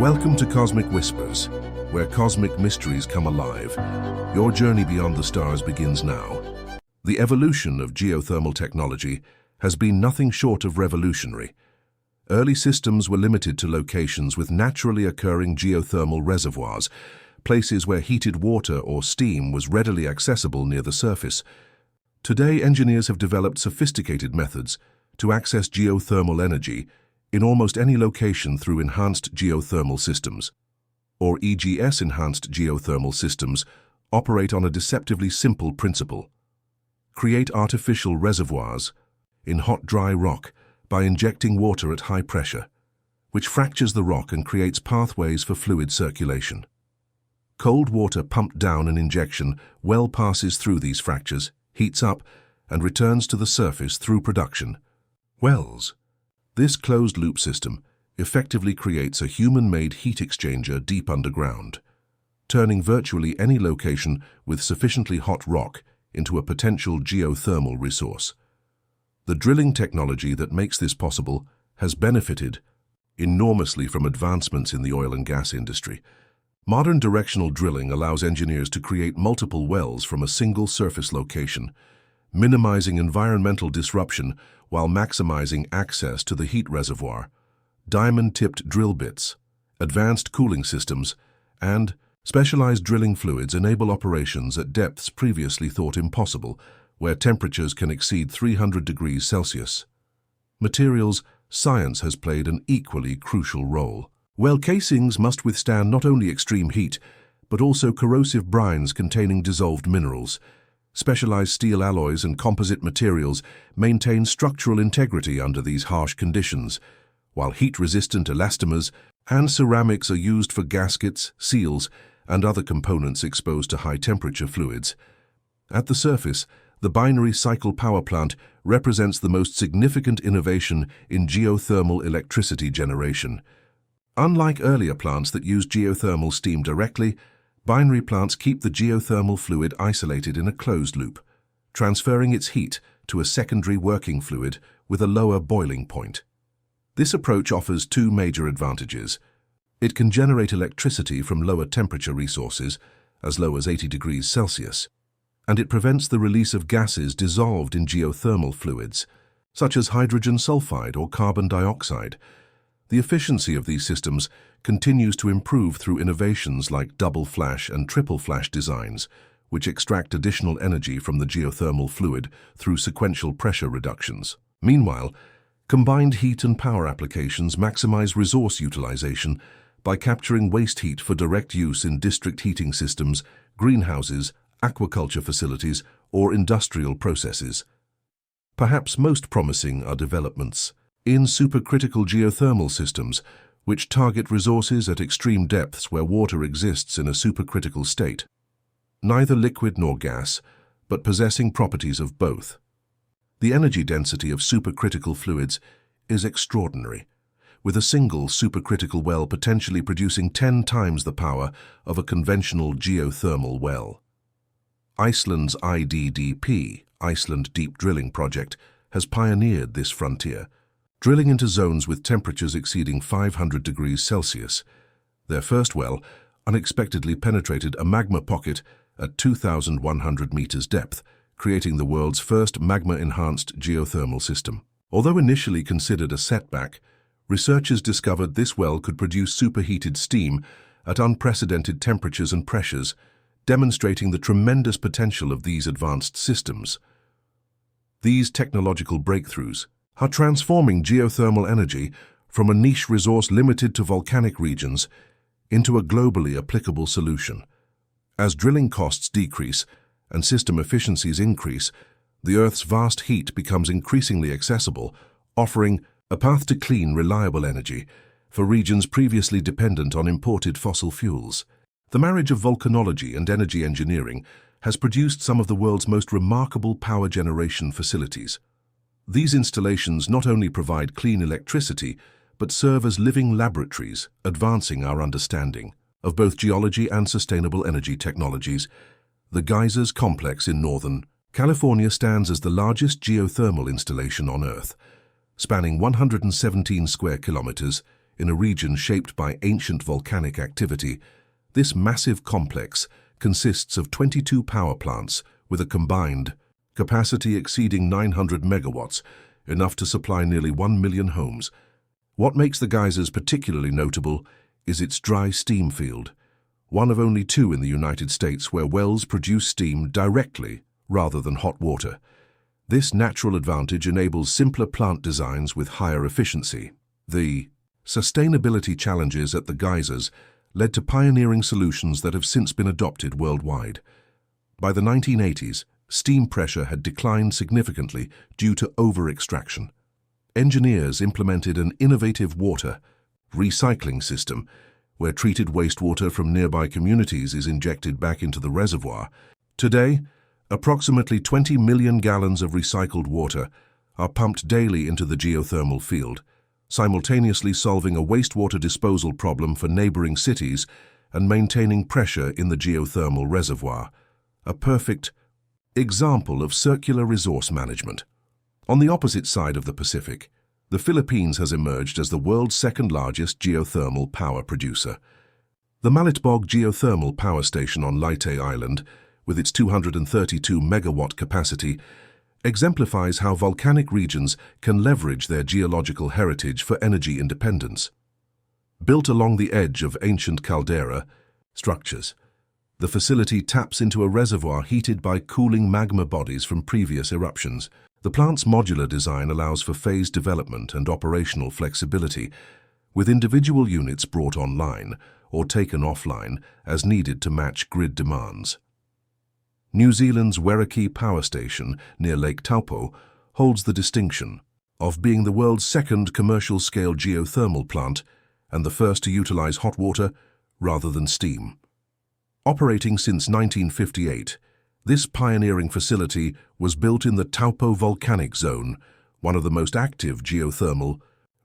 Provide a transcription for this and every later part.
Welcome to Cosmic Whispers, where cosmic mysteries come alive. Your journey beyond the stars begins now. The evolution of geothermal technology has been nothing short of revolutionary. Early systems were limited to locations with naturally occurring geothermal reservoirs, places where heated water or steam was readily accessible near the surface. Today, engineers have developed sophisticated methods to access geothermal energy in almost any location through enhanced geothermal systems, or EGS. Enhanced geothermal systems operate on a deceptively simple principle. Create artificial reservoirs in hot, dry rock by injecting water at high pressure, which fractures the rock and creates pathways for fluid circulation. Cold water pumped down an injection well passes through these fractures, heats up, and returns to the surface through production. Wells. This closed-loop system effectively creates a human-made heat exchanger deep underground, turning virtually any location with sufficiently hot rock into a potential geothermal resource. The drilling technology that makes this possible has benefited enormously from advancements in the oil and gas industry. Modern directional drilling allows engineers to create multiple wells from a single surface location, minimizing environmental disruption while maximizing access to the heat reservoir. Diamond-tipped drill bits, advanced cooling systems, and specialized drilling fluids enable operations at depths previously thought impossible, where temperatures can exceed 300 degrees Celsius. Materials science has played an equally crucial role. Well casings must withstand not only extreme heat, but also corrosive brines containing dissolved minerals. Specialized steel alloys and composite materials maintain structural integrity under these harsh conditions, while heat-resistant elastomers and ceramics are used for gaskets, seals, and other components exposed to high-temperature fluids. At the surface, the binary cycle power plant represents the most significant innovation in geothermal electricity generation. Unlike earlier plants that used geothermal steam directly, binary plants keep the geothermal fluid isolated in a closed loop, transferring its heat to a secondary working fluid with a lower boiling point. This approach offers two major advantages. It can generate electricity from lower temperature resources, as low as 80 degrees Celsius, and it prevents the release of gases dissolved in geothermal fluids, such as hydrogen sulfide or carbon dioxide. The efficiency of these systems continues to improve through innovations like double flash and triple flash designs, which extract additional energy from the geothermal fluid through sequential pressure reductions. Meanwhile, combined heat and power applications maximize resource utilization by capturing waste heat for direct use in district heating systems, greenhouses, aquaculture facilities, or industrial processes. Perhaps most promising are developments in supercritical geothermal systems, which target resources at extreme depths where water exists in a supercritical state, neither liquid nor gas, but possessing properties of both. The energy density of supercritical fluids is extraordinary, with a single supercritical well potentially producing 10 times the power of a conventional geothermal well. Iceland's IDDP, Iceland Deep Drilling Project, has pioneered this frontier, drilling into zones with temperatures exceeding 500 degrees Celsius. Their first well unexpectedly penetrated a magma pocket at 2,100 meters depth, creating the world's first magma-enhanced geothermal system. Although initially considered a setback, researchers discovered this well could produce superheated steam at unprecedented temperatures and pressures, demonstrating the tremendous potential of these advanced systems. These technological breakthroughs are transforming geothermal energy from a niche resource limited to volcanic regions into a globally applicable solution. As drilling costs decrease and system efficiencies increase, the Earth's vast heat becomes increasingly accessible, offering a path to clean, reliable energy for regions previously dependent on imported fossil fuels. The marriage of volcanology and energy engineering has produced some of the world's most remarkable power generation facilities. These installations not only provide clean electricity, but serve as living laboratories, advancing our understanding of both geology and sustainable energy technologies. The Geysers Complex in Northern California stands as the largest geothermal installation on Earth. Spanning 117 square kilometers, in a region shaped by ancient volcanic activity, this massive complex consists of 22 power plants with a combined capacity exceeding 900 megawatts, enough to supply nearly 1 million homes. What makes the geysers particularly notable is its dry steam field, one of only two in the United States where wells produce steam directly rather than hot water. This natural advantage enables simpler plant designs with higher efficiency. The sustainability challenges at the geysers led to pioneering solutions that have since been adopted worldwide. By the 1980s, steam pressure had declined significantly due to over-extraction. Engineers implemented an innovative water recycling system where treated wastewater from nearby communities is injected back into the reservoir. Today, approximately 20 million gallons of recycled water are pumped daily into the geothermal field, simultaneously solving a wastewater disposal problem for neighboring cities and maintaining pressure in the geothermal reservoir. A perfect example of circular resource management. On the opposite side of the Pacific, the Philippines has emerged as the world's second-largest geothermal power producer. The Malitbog Geothermal Power Station on Leyte Island, with its 232 megawatt capacity, exemplifies how volcanic regions can leverage their geological heritage for energy independence. Built along the edge of ancient caldera structures, the facility taps into a reservoir heated by cooling magma bodies from previous eruptions. The plant's modular design allows for phased development and operational flexibility, with individual units brought online or taken offline as needed to match grid demands. New Zealand's Werrikei Power Station near Lake Taupo holds the distinction of being the world's second commercial-scale geothermal plant and the first to utilize hot water rather than steam. Operating since 1958, this pioneering facility was built in the Taupo Volcanic Zone, one of the most active geothermal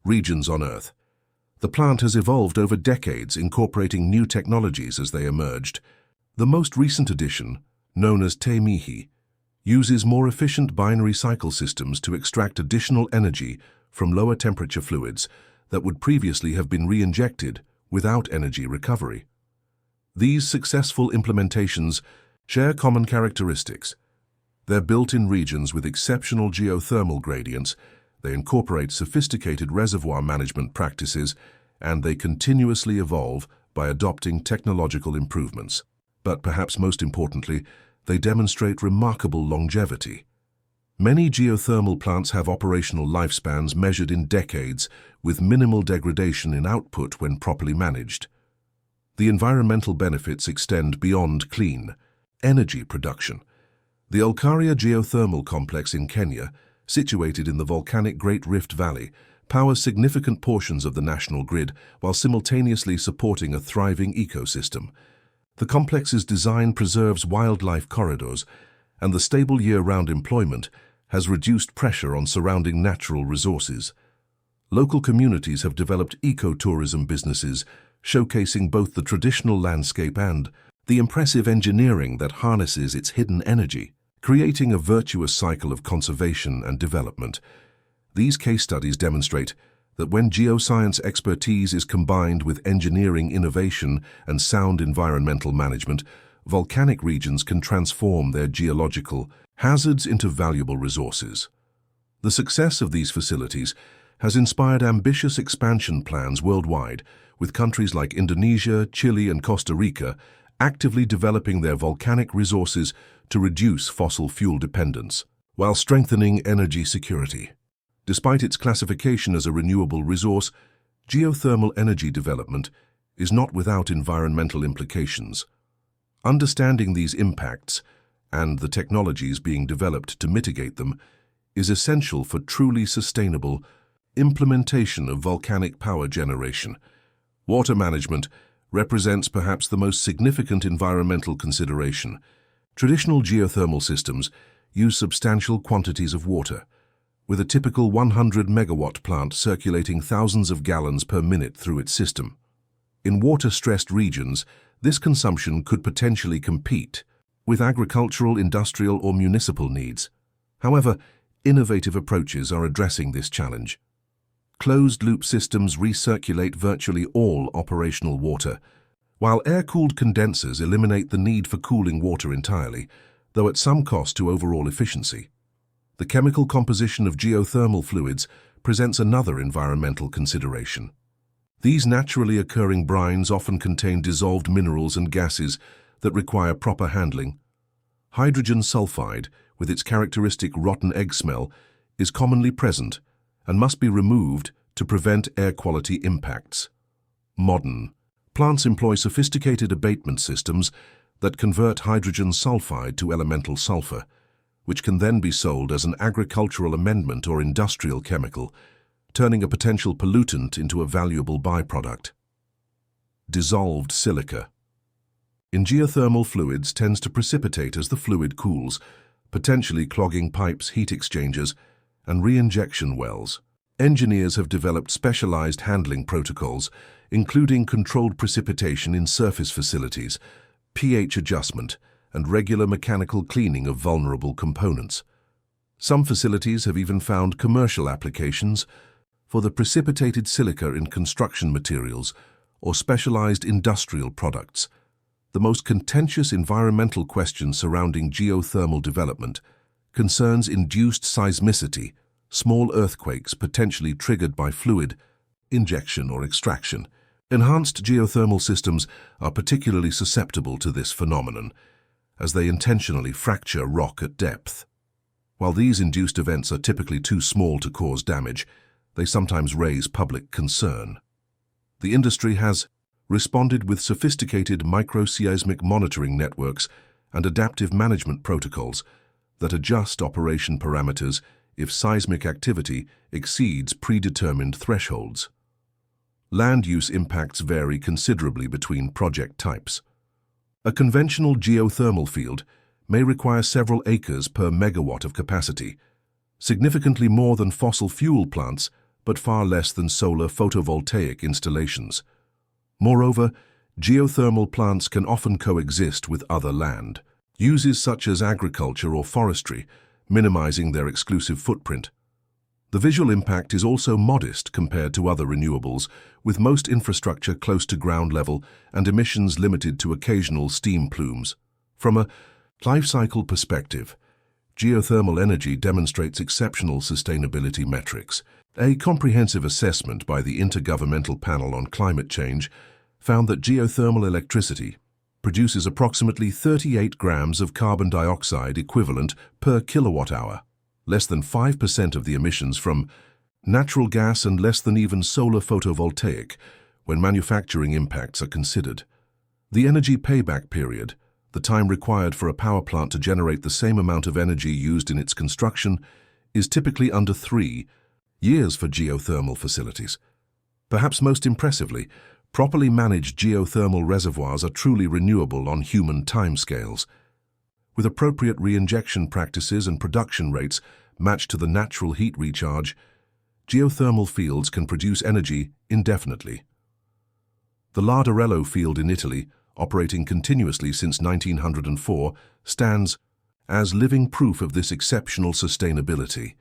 regions on Earth. The plant has evolved over decades, incorporating new technologies as they emerged. The most recent addition, known as Te Mihi, uses more efficient binary cycle systems to extract additional energy from lower temperature fluids that would previously have been re-injected without energy recovery. These successful implementations share common characteristics. They're built in regions with exceptional geothermal gradients, they incorporate sophisticated reservoir management practices, and they continuously evolve by adopting technological improvements. But perhaps most importantly, they demonstrate remarkable longevity. Many geothermal plants have operational lifespans measured in decades, with minimal degradation in output when properly managed. The environmental benefits extend beyond clean energy production. The Olkaria Geothermal Complex in Kenya, situated in the volcanic Great Rift Valley, powers significant portions of the national grid while simultaneously supporting a thriving ecosystem. The complex's design preserves wildlife corridors, and the stable year-round employment has reduced pressure on surrounding natural resources. Local communities have developed ecotourism businesses, showcasing both the traditional landscape and the impressive engineering that harnesses its hidden energy, creating a virtuous cycle of conservation and development. These case studies demonstrate that when geoscience expertise is combined with engineering innovation and sound environmental management, volcanic regions can transform their geological hazards into valuable resources. The success of these facilities has inspired ambitious expansion plans worldwide, with countries like Indonesia, Chile, and Costa Rica actively developing their volcanic resources to reduce fossil fuel dependence, while strengthening energy security. Despite its classification as a renewable resource, geothermal energy development is not without environmental implications. Understanding these impacts and the technologies being developed to mitigate them is essential for truly sustainable implementation of volcanic power generation. Water management represents perhaps the most significant environmental consideration. Traditional geothermal systems use substantial quantities of water, with a typical 100 megawatt plant circulating thousands of gallons per minute through its system. In water-stressed regions, this consumption could potentially compete with agricultural, industrial, or municipal needs. However, innovative approaches are addressing this challenge. closed-loop systems recirculate virtually all operational water, while air-cooled condensers eliminate the need for cooling water entirely, though at some cost to overall efficiency. The chemical composition of geothermal fluids presents another environmental consideration. These naturally occurring brines often contain dissolved minerals and gases that require proper handling. Hydrogen sulfide, with its characteristic rotten egg smell, is commonly present and must be removed to prevent air quality impacts. Modern plants employ sophisticated abatement systems that convert hydrogen sulfide to elemental sulfur, which can then be sold as an agricultural amendment or industrial chemical, turning a potential pollutant into a valuable byproduct. Dissolved silica. In geothermal fluids tends to precipitate as the fluid cools, potentially clogging pipes, heat exchangers, and reinjection wells. Engineers have developed specialized handling protocols, including controlled precipitation in surface facilities, pH adjustment, and regular mechanical cleaning of vulnerable components. Some facilities have even found commercial applications for the precipitated silica in construction materials or specialized industrial products. The most contentious environmental question surrounding geothermal development concerns induced seismicity, small earthquakes potentially triggered by fluid injection or extraction. Enhanced geothermal systems are particularly susceptible to this phenomenon, as they intentionally fracture rock at depth. While these induced events are typically too small to cause damage, they sometimes raise public concern. The industry has responded with sophisticated microseismic monitoring networks and adaptive management protocols that adjust operation parameters if seismic activity exceeds predetermined thresholds. Land use impacts vary considerably between project types. A conventional geothermal field may require several acres per megawatt of capacity, significantly more than fossil fuel plants, but far less than solar photovoltaic installations. Moreover, geothermal plants can often coexist with other land uses such as agriculture or forestry, minimizing their exclusive footprint. The visual impact is also modest compared to other renewables, with most infrastructure close to ground level and emissions limited to occasional steam plumes. From a life cycle perspective, geothermal energy demonstrates exceptional sustainability metrics. A comprehensive assessment by the Intergovernmental Panel on Climate Change found that geothermal electricity produces approximately 38 grams of carbon dioxide equivalent per kilowatt-hour, less than 5% of the emissions from natural gas and less than even solar photovoltaic when manufacturing impacts are considered. The energy payback period, the time required for a power plant to generate the same amount of energy used in its construction, is typically under 3 years for geothermal facilities. Perhaps most impressively, properly managed geothermal reservoirs are truly renewable on human timescales. With appropriate reinjection practices and production rates matched to the natural heat recharge, geothermal fields can produce energy indefinitely. The Larderello field in Italy, operating continuously since 1904, stands as living proof of this exceptional sustainability.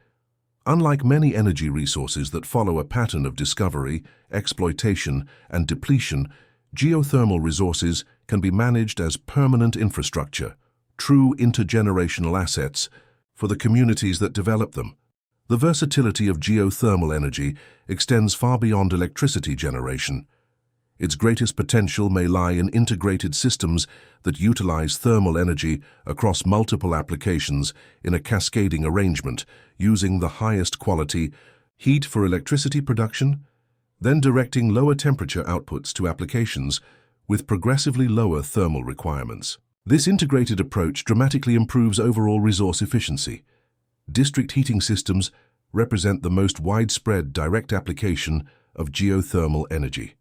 Unlike many energy resources that follow a pattern of discovery, exploitation, and depletion, geothermal resources can be managed as permanent infrastructure, true intergenerational assets for the communities that develop them. The versatility of geothermal energy extends far beyond electricity generation. Its greatest potential may lie in integrated systems that utilize thermal energy across multiple applications in a cascading arrangement, using the highest quality heat for electricity production, then directing lower temperature outputs to applications with progressively lower thermal requirements. This integrated approach dramatically improves overall resource efficiency. District heating systems represent the most widespread direct application of geothermal energy.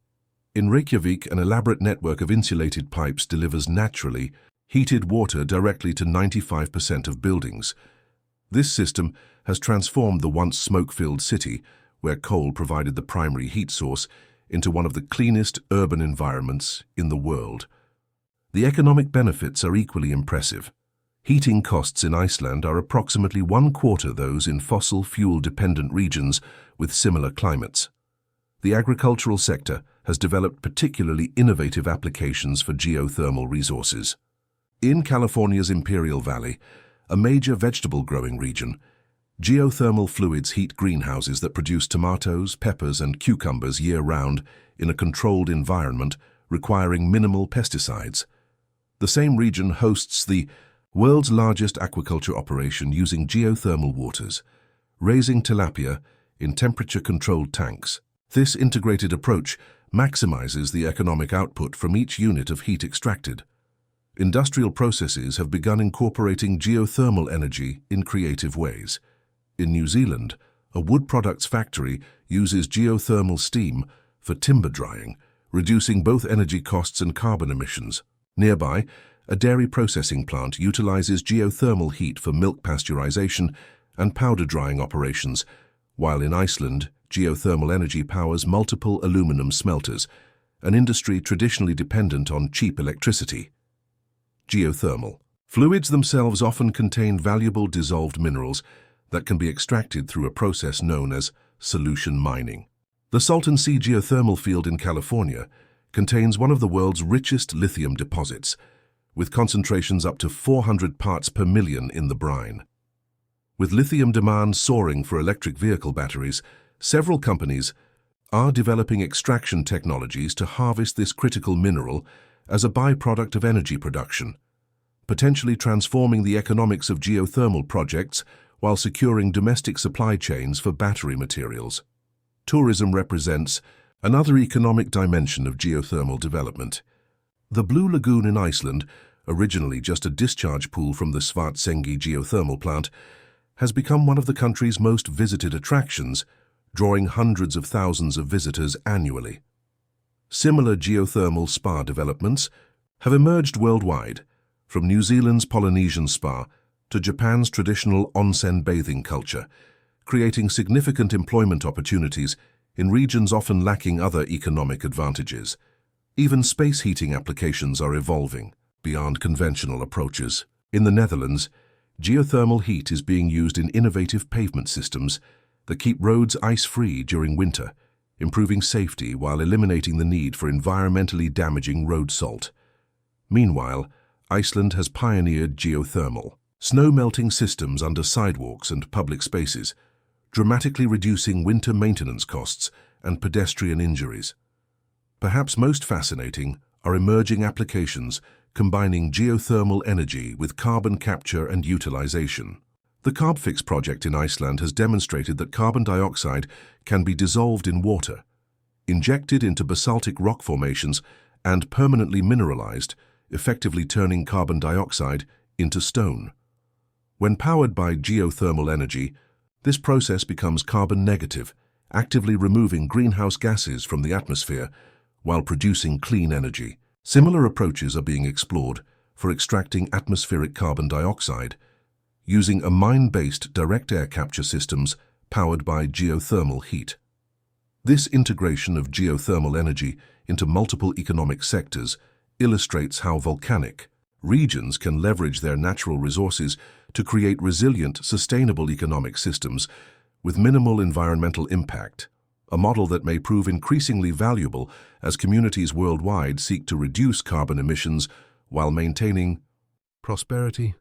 In Reykjavik, an elaborate network of insulated pipes delivers naturally heated water directly to 95% of buildings. This system has transformed the once smoke-filled city, where coal provided the primary heat source, into one of the cleanest urban environments in the world. The economic benefits are equally impressive. Heating costs in Iceland are approximately 1/4 those in fossil fuel-dependent regions with similar climates. The agricultural sector has developed particularly innovative applications for geothermal resources. In California's Imperial Valley, a major vegetable-growing region, geothermal fluids heat greenhouses that produce tomatoes, peppers, and cucumbers year-round in a controlled environment requiring minimal pesticides. The same region hosts the world's largest aquaculture operation using geothermal waters, raising tilapia in temperature-controlled tanks. This integrated approach maximizes the economic output from each unit of heat extracted. Industrial processes have begun incorporating geothermal energy in creative ways. In New Zealand, a wood products factory uses geothermal steam for timber drying, reducing both energy costs and carbon emissions. Nearby, a dairy processing plant utilizes geothermal heat for milk pasteurization and powder drying operations, while in Iceland, geothermal energy powers multiple aluminum smelters, an industry traditionally dependent on cheap electricity. Geothermal. Fluids themselves often contain valuable dissolved minerals that can be extracted through a process known as solution mining. The Salton Sea geothermal field in California contains one of the world's richest lithium deposits, with concentrations up to 400 parts per million in the brine. With lithium demand soaring for electric vehicle batteries, several companies are developing extraction technologies to harvest this critical mineral as a byproduct of energy production, potentially transforming the economics of geothermal projects while securing domestic supply chains for battery materials. Tourism represents another economic dimension of geothermal development. The Blue Lagoon in Iceland, originally just a discharge pool from the Svartsengi geothermal plant, has become one of the country's most visited attractions, drawing hundreds of thousands of visitors annually. Similar geothermal spa developments have emerged worldwide, from New Zealand's Polynesian spa to Japan's traditional onsen bathing culture, creating significant employment opportunities in regions often lacking other economic advantages. Even space heating applications are evolving beyond conventional approaches. In the Netherlands, geothermal heat is being used in innovative pavement systems that keep roads ice-free during winter, improving safety while eliminating the need for environmentally damaging road salt. Meanwhile, Iceland has pioneered geothermal snow-melting systems under sidewalks and public spaces, dramatically reducing winter maintenance costs and pedestrian injuries. Perhaps most fascinating are emerging applications combining geothermal energy with carbon capture and utilization. The Carbfix project in Iceland has demonstrated that carbon dioxide can be dissolved in water, injected into basaltic rock formations, and permanently mineralized, effectively turning carbon dioxide into stone. When powered by geothermal energy, this process becomes carbon negative, actively removing greenhouse gases from the atmosphere while producing clean energy. Similar approaches are being explored for extracting atmospheric carbon dioxide, using a mine-based direct air capture systems powered by geothermal heat. This integration of geothermal energy into multiple economic sectors illustrates how volcanic regions can leverage their natural resources to create resilient, sustainable economic systems with minimal environmental impact, a model that may prove increasingly valuable as communities worldwide seek to reduce carbon emissions while maintaining prosperity.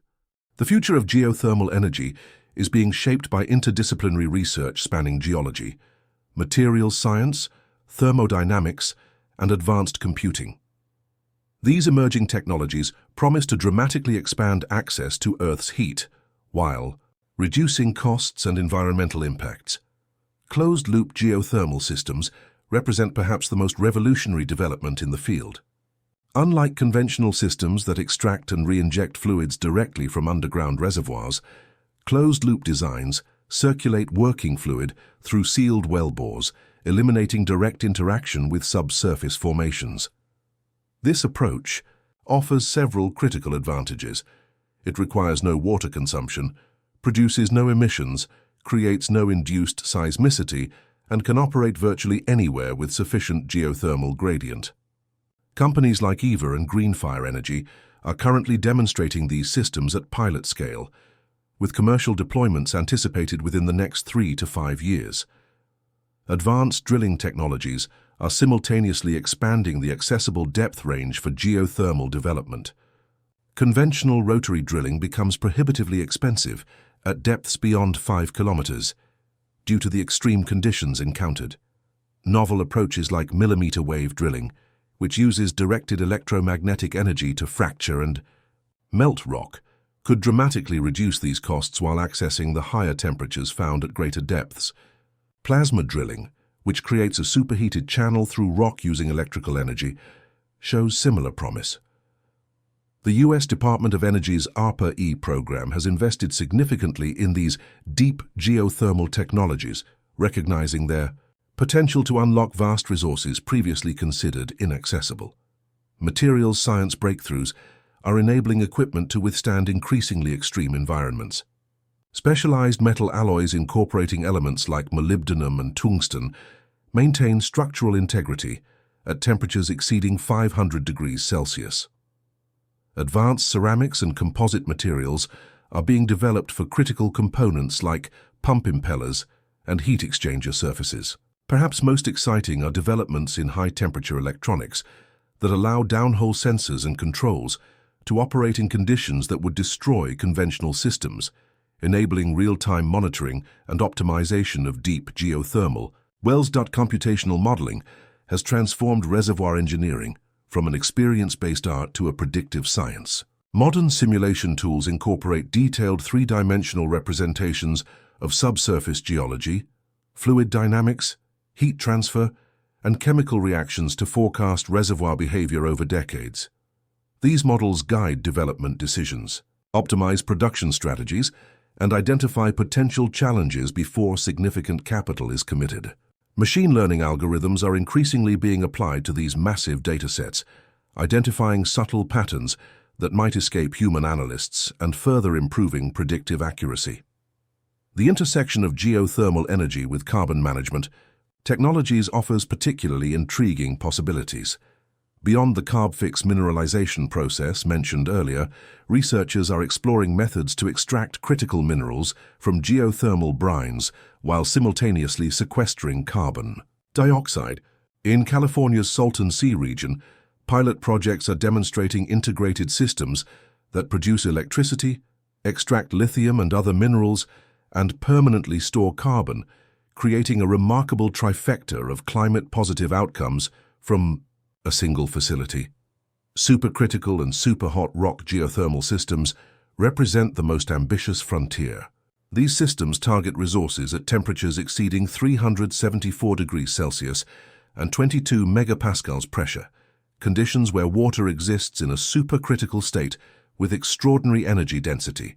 The future of geothermal energy is being shaped by interdisciplinary research spanning geology, materials science, thermodynamics, and advanced computing. These emerging technologies promise to dramatically expand access to Earth's heat, while reducing costs and environmental impacts. Closed-loop geothermal systems represent perhaps the most revolutionary development in the field. Unlike conventional systems that extract and re-inject fluids directly from underground reservoirs, closed-loop designs circulate working fluid through sealed wellbores, eliminating direct interaction with subsurface formations. This approach offers several critical advantages. It requires no water consumption, produces no emissions, creates no induced seismicity, and can operate virtually anywhere with sufficient geothermal gradient. Companies like EVA and Greenfire Energy are currently demonstrating these systems at pilot scale, with commercial deployments anticipated within the next 3 to 5 years. Advanced drilling technologies are simultaneously expanding the accessible depth range for geothermal development. Conventional rotary drilling becomes prohibitively expensive at depths beyond 5 kilometers due to the extreme conditions encountered. Novel approaches like millimeter wave drilling, which uses directed electromagnetic energy to fracture and melt rock, could dramatically reduce these costs while accessing the higher temperatures found at greater depths. Plasma drilling, which creates a superheated channel through rock using electrical energy, shows similar promise. The U.S. Department of Energy's ARPA-E program has invested significantly in these deep geothermal technologies, recognizing their potential to unlock vast resources previously considered inaccessible. Materials science breakthroughs are enabling equipment to withstand increasingly extreme environments. Specialized metal alloys incorporating elements like molybdenum and tungsten maintain structural integrity at temperatures exceeding 500 degrees Celsius. Advanced ceramics and composite materials are being developed for critical components like pump impellers and heat exchanger surfaces. Perhaps most exciting are developments in high-temperature electronics that allow downhole sensors and controls to operate in conditions that would destroy conventional systems, enabling real-time monitoring and optimization of deep geothermal. Wells. Computational modeling has transformed reservoir engineering from an experience-based art to a predictive science. Modern simulation tools incorporate detailed three-dimensional representations of subsurface geology, fluid dynamics, heat transfer, and chemical reactions to forecast reservoir behavior over decades. These models guide development decisions, optimize production strategies, and identify potential challenges before significant capital is committed. Machine learning algorithms are increasingly being applied to these massive datasets, identifying subtle patterns that might escape human analysts and further improving predictive accuracy. The intersection of geothermal energy with carbon management technologies offers particularly intriguing possibilities. Beyond the carbfix mineralization process mentioned earlier, researchers are exploring methods to extract critical minerals from geothermal brines while simultaneously sequestering carbon dioxide. In California's Salton Sea region, pilot projects are demonstrating integrated systems that produce electricity, extract lithium and other minerals, and permanently store carbon, creating a remarkable trifecta of climate-positive outcomes from a single facility. Supercritical and superhot rock geothermal systems represent the most ambitious frontier. These systems target resources at temperatures exceeding 374 degrees Celsius and 22 megapascals pressure, conditions where water exists in a supercritical state with extraordinary energy density.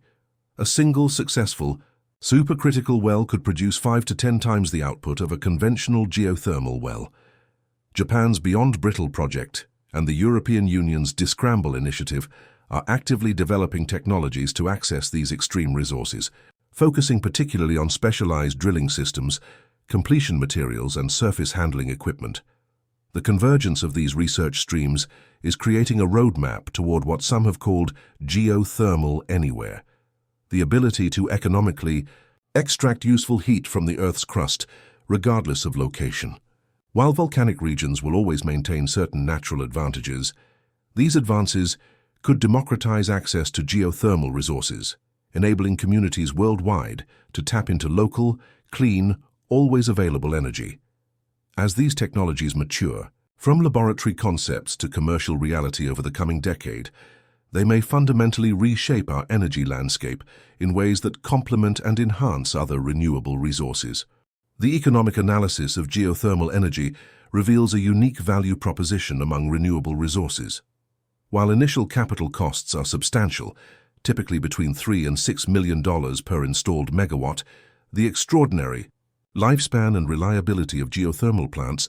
A single successful supercritical well could produce 5 to 10 times the output of a conventional geothermal well. Japan's Beyond Brittle project and the European Union's Discramble initiative are actively developing technologies to access these extreme resources, focusing particularly on specialized drilling systems, completion materials, and surface handling equipment. The convergence of these research streams is creating a roadmap toward what some have called geothermal anywhere, the ability to economically extract useful heat from the Earth's crust, regardless of location. While volcanic regions will always maintain certain natural advantages, these advances could democratize access to geothermal resources, enabling communities worldwide to tap into local, clean, always available energy. As these technologies mature, from laboratory concepts to commercial reality over the coming decade, they may fundamentally reshape our energy landscape in ways that complement and enhance other renewable resources. The economic analysis of geothermal energy reveals a unique value proposition among renewable resources. While initial capital costs are substantial, typically between $3 and $6 million per installed megawatt, the extraordinary lifespan and reliability of geothermal plants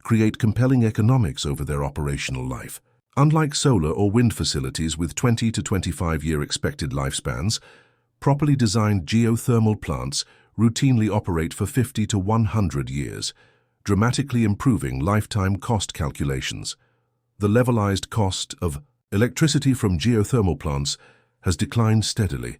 create compelling economics over their operational life. Unlike solar or wind facilities with 20 to 25-year expected lifespans, properly designed geothermal plants routinely operate for 50 to 100 years, dramatically improving lifetime cost calculations. The levelized cost of Electricity from geothermal plants has declined steadily,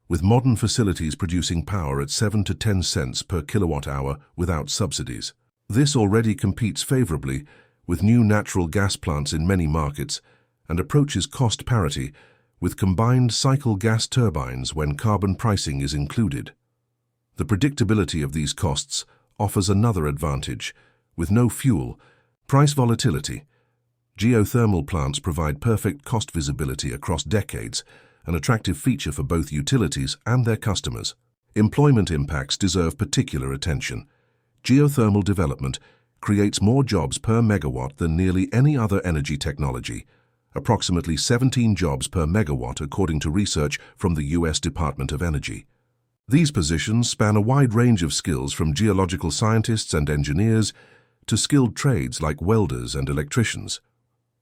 with modern facilities producing power at 7 to 10 cents per kilowatt-hour without subsidies. This already competes favorably with new natural gas plants in many markets and approaches cost parity with combined cycle gas turbines when carbon pricing is included. The predictability of these costs offers another advantage. With no fuel, price volatility, geothermal plants provide perfect cost visibility across decades, an attractive feature for both utilities and their customers. Employment impacts deserve particular attention. Geothermal development creates more jobs per megawatt than nearly any other energy technology, approximately 17 jobs per megawatt according to research from the US Department of Energy. These positions span a wide range of skills from geological scientists and engineers to skilled trades like welders and electricians.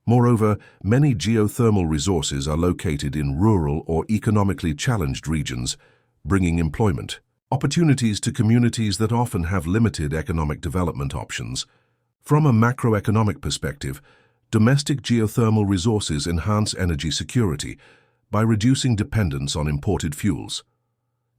Moreover, many geothermal resources are located in rural or economically challenged regions, bringing employment opportunities to communities that often have limited economic development options. From a macroeconomic perspective, domestic geothermal resources enhance energy security by reducing dependence on imported fuels.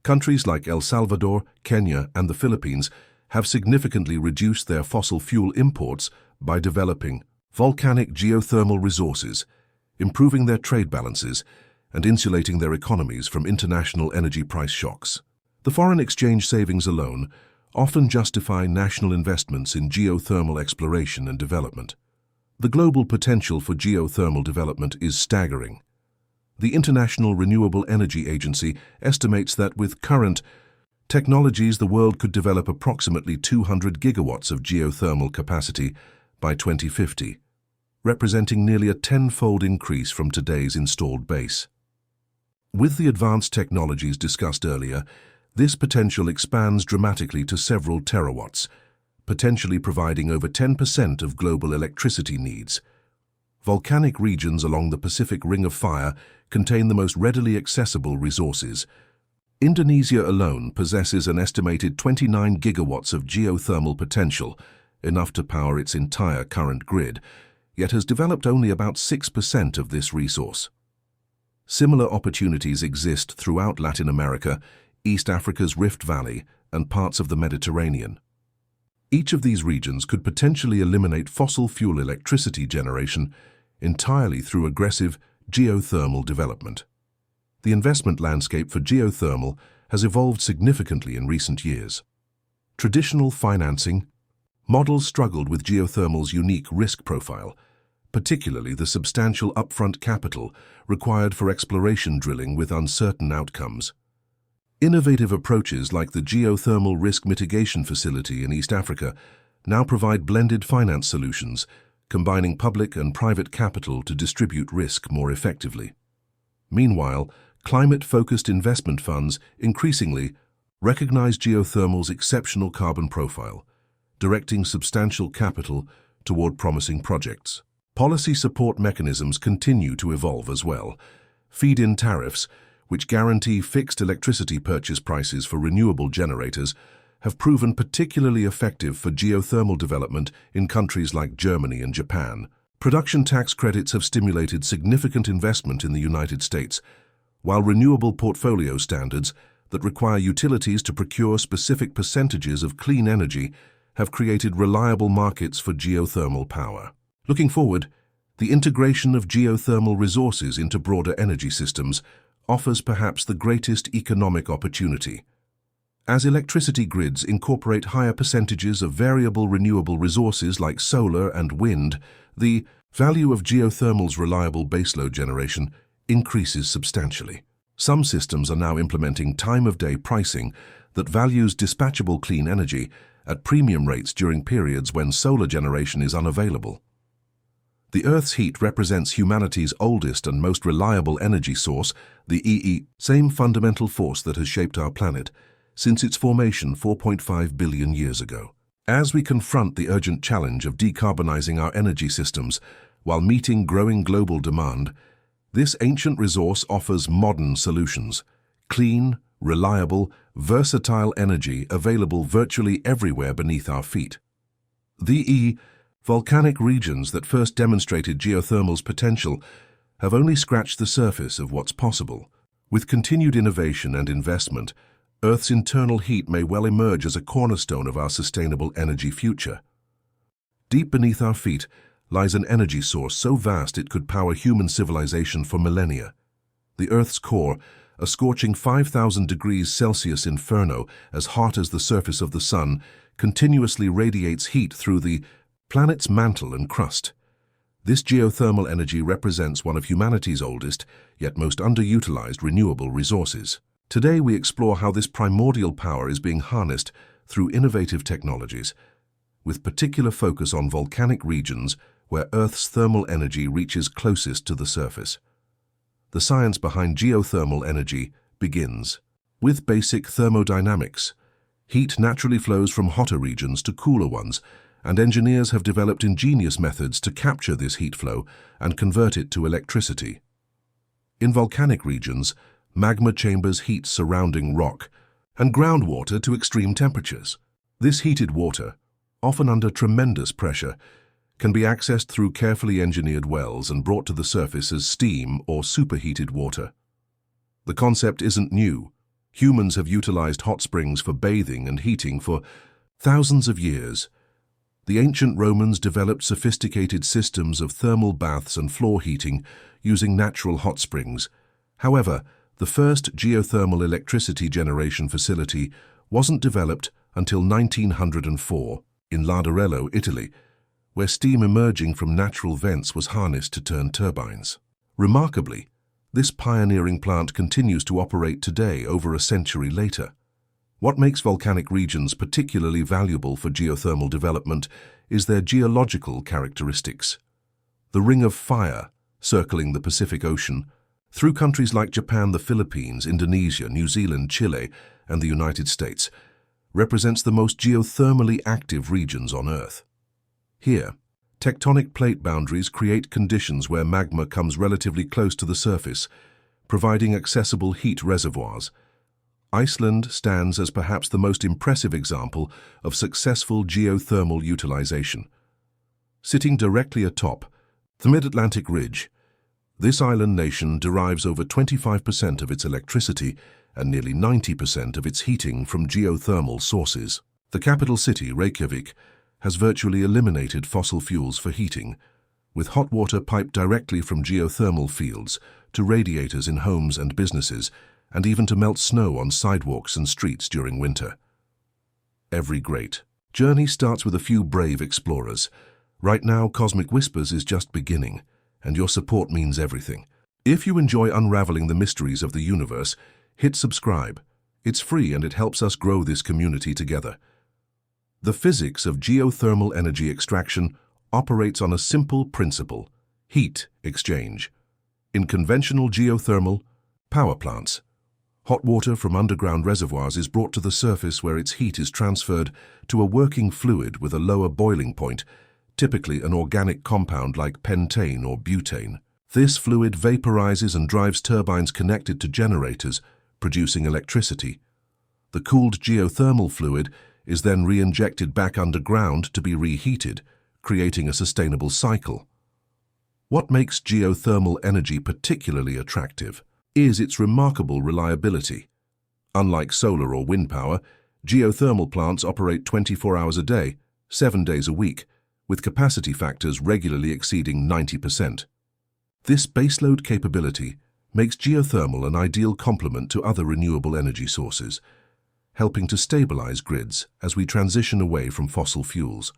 Countries like El Salvador, Kenya, and the Philippines have significantly reduced their fossil fuel imports by developing volcanic geothermal resources, improving their trade balances, and insulating their economies from international energy price shocks. The foreign exchange savings alone often justify national investments in geothermal exploration and development. The global potential for geothermal development is staggering. The International Renewable Energy Agency estimates that with current technologies, the world could develop approximately 200 gigawatts of geothermal capacity by 2050, representing nearly a tenfold increase from today's installed base. With the advanced technologies discussed earlier, this potential expands dramatically to several terawatts, potentially providing over 10% of global electricity needs. Volcanic regions along the Pacific Ring of Fire contain the most readily accessible resources. Indonesia alone possesses an estimated 29 gigawatts of geothermal potential, enough to power its entire current grid, yet has developed only about 6% of this resource. Similar opportunities exist throughout Latin America, East Africa's Rift Valley, and parts of the Mediterranean. Each of these regions could potentially eliminate fossil fuel electricity generation entirely through aggressive geothermal development. The investment landscape for geothermal has evolved significantly in recent years. Traditional financing models struggled with geothermal's unique risk profile, particularly the substantial upfront capital required for exploration drilling with uncertain outcomes. Innovative approaches like the Geothermal Risk Mitigation Facility in East Africa now provide blended finance solutions, combining public and private capital to distribute risk more effectively. Meanwhile, climate-focused investment funds increasingly recognize geothermal's exceptional carbon profile, directing substantial capital toward promising projects. Policy support mechanisms continue to evolve as well. Feed-in tariffs, which guarantee fixed electricity purchase prices for renewable generators, have proven particularly effective for geothermal development in countries like Germany and Japan. Production tax credits have stimulated significant investment in the United States, while renewable portfolio standards that require utilities to procure specific percentages of clean energy have created reliable markets for geothermal power. Looking forward, the integration of geothermal resources into broader energy systems offers perhaps the greatest economic opportunity. As electricity grids incorporate higher percentages of variable renewable resources like solar and wind, the value of geothermal's reliable baseload generation increases substantially. Some systems are now implementing time-of-day pricing that values dispatchable clean energy at premium rates during periods when solar generation is unavailable. The Earth's heat represents humanity's oldest and most reliable energy source, the same fundamental force that has shaped our planet since its formation 4.5 billion years ago. As we confront the urgent challenge of decarbonizing our energy systems while meeting growing global demand, this ancient resource offers modern solutions: clean, reliable, versatile energy available virtually everywhere beneath our feet. The volcanic regions that first demonstrated geothermal's potential have only scratched the surface of what's possible. With continued innovation and investment, Earth's internal heat may well emerge as a cornerstone of our sustainable energy future. Deep beneath our feet lies an energy source so vast it could power human civilization for millennia. The Earth's core, a scorching 5,000 degrees Celsius inferno as hot as the surface of the sun, continuously radiates heat through the planet's mantle and crust. This geothermal energy represents one of humanity's oldest, yet most underutilized renewable resources. Today we explore how this primordial power is being harnessed through innovative technologies, with particular focus on volcanic regions where Earth's thermal energy reaches closest to the surface. The science behind geothermal energy begins with basic thermodynamics. Heat naturally flows from hotter regions to cooler ones, and engineers have developed ingenious methods to capture this heat flow and convert it to electricity. In volcanic regions, magma chambers heat surrounding rock and groundwater to extreme temperatures. This heated water, often under tremendous pressure, can be accessed through carefully engineered wells and brought to the surface as steam or superheated water. The concept isn't new. Humans have utilized hot springs for bathing and heating for thousands of years. The ancient Romans developed sophisticated systems of thermal baths and floor heating using natural hot springs. However, the first geothermal electricity generation facility wasn't developed until 1904 in Larderello, Italy, where steam emerging from natural vents was harnessed to turn turbines. Remarkably, this pioneering plant continues to operate today over a century later. What makes volcanic regions particularly valuable for geothermal development is their geological characteristics. The ring of fire circling the Pacific Ocean, through countries like Japan, the Philippines, Indonesia, New Zealand, Chile, and the United States, represents the most geothermally active regions on Earth. Here, tectonic plate boundaries create conditions where magma comes relatively close to the surface, providing accessible heat reservoirs. Iceland stands as perhaps the most impressive example of successful geothermal utilization. Sitting directly atop the mid-Atlantic ridge, this island nation derives over 25% of its electricity and nearly 90% of its heating from geothermal sources. The capital city, Reykjavik, has virtually eliminated fossil fuels for heating, with hot water piped directly from geothermal fields to radiators in homes and businesses, and even to melt snow on sidewalks and streets during winter. Every great journey starts with a few brave explorers. Right now, Cosmic Whispers is just beginning, and your support means everything. If you enjoy unraveling the mysteries of the universe, hit subscribe. It's free and it helps us grow this community together. The physics of geothermal energy extraction operates on a simple principle: heat exchange. In conventional geothermal power plants, hot water from underground reservoirs is brought to the surface where its heat is transferred to a working fluid with a lower boiling point, typically an organic compound like pentane or butane. This fluid vaporizes and drives turbines connected to generators, producing electricity. The cooled geothermal fluid is then re-injected back underground to be reheated, creating a sustainable cycle. What makes geothermal energy particularly attractive is its remarkable reliability. Unlike solar or wind power, geothermal plants operate 24 hours a day, 7 days a week, with capacity factors regularly exceeding 90%. This baseload capability makes geothermal an ideal complement to other renewable energy sources, helping to stabilize grids as we transition away from fossil fuels.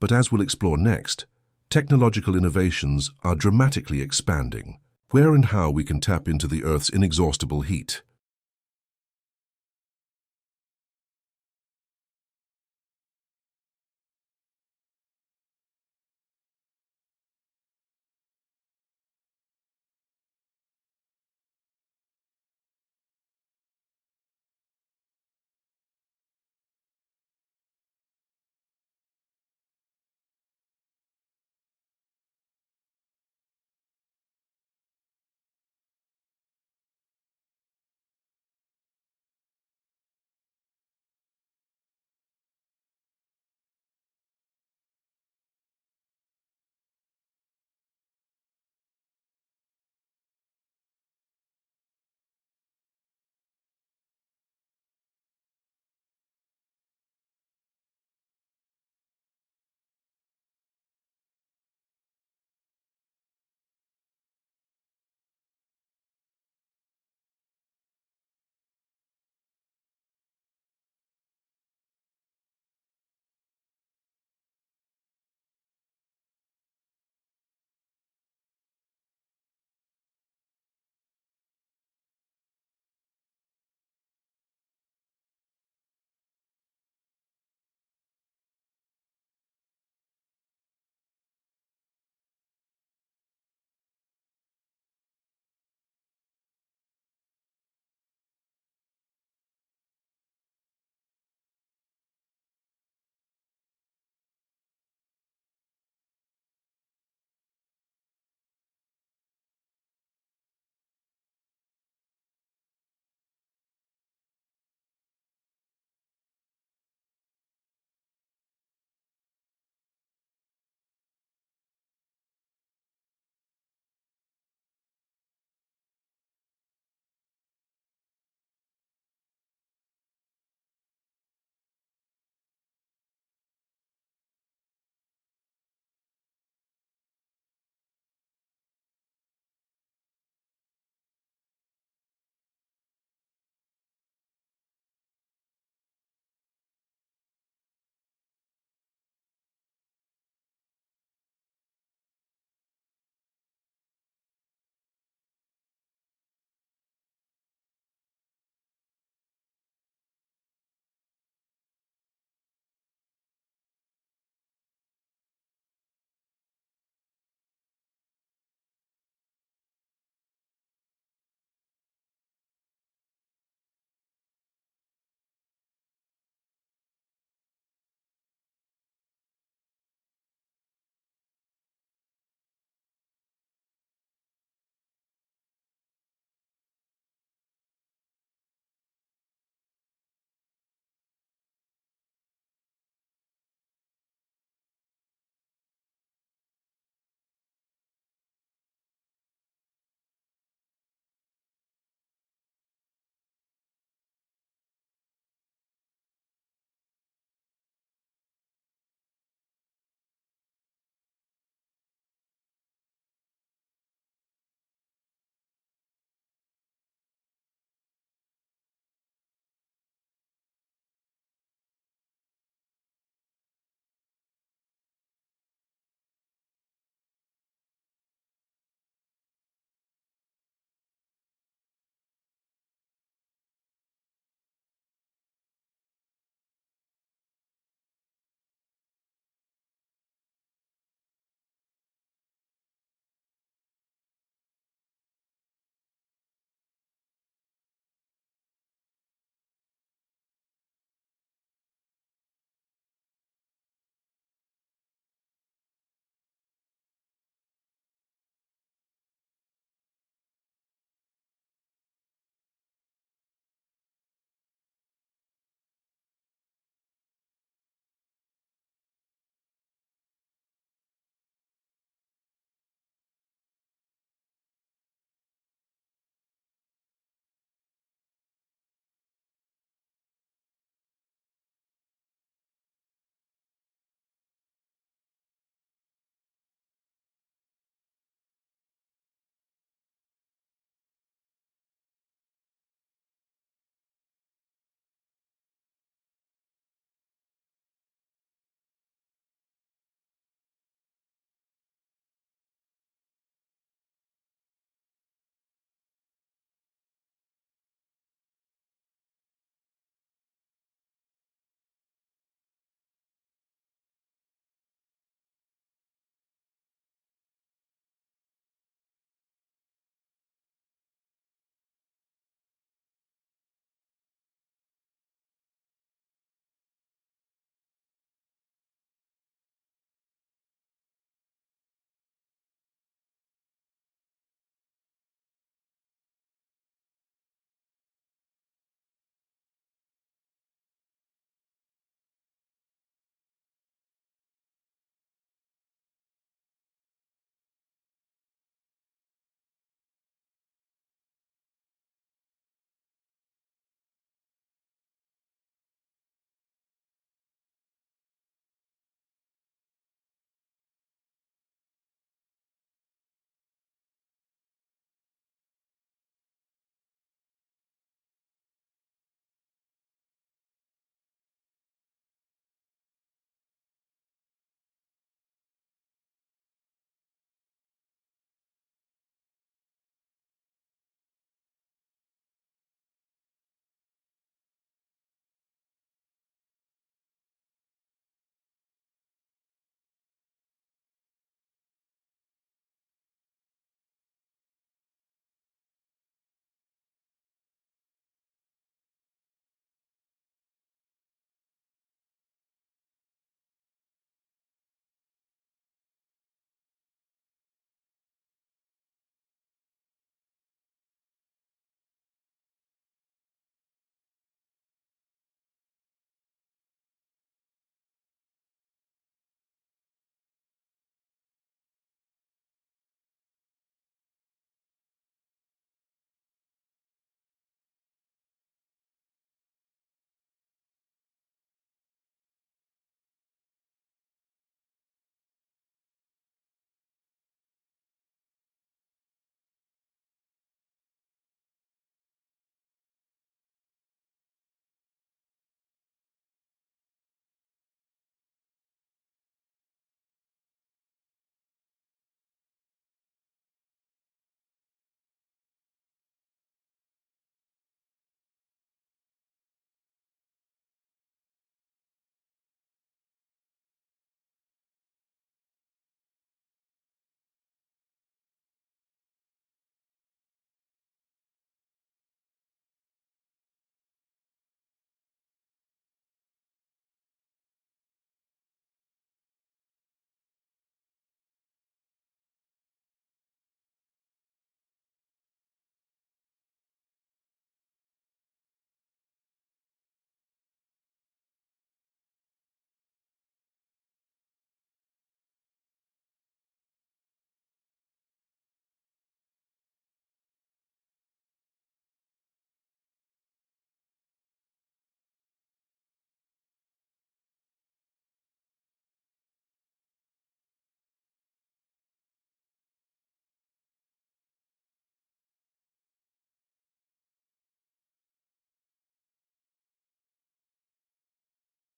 But as we'll explore next, technological innovations are dramatically expanding where and how we can tap into the Earth's inexhaustible heat.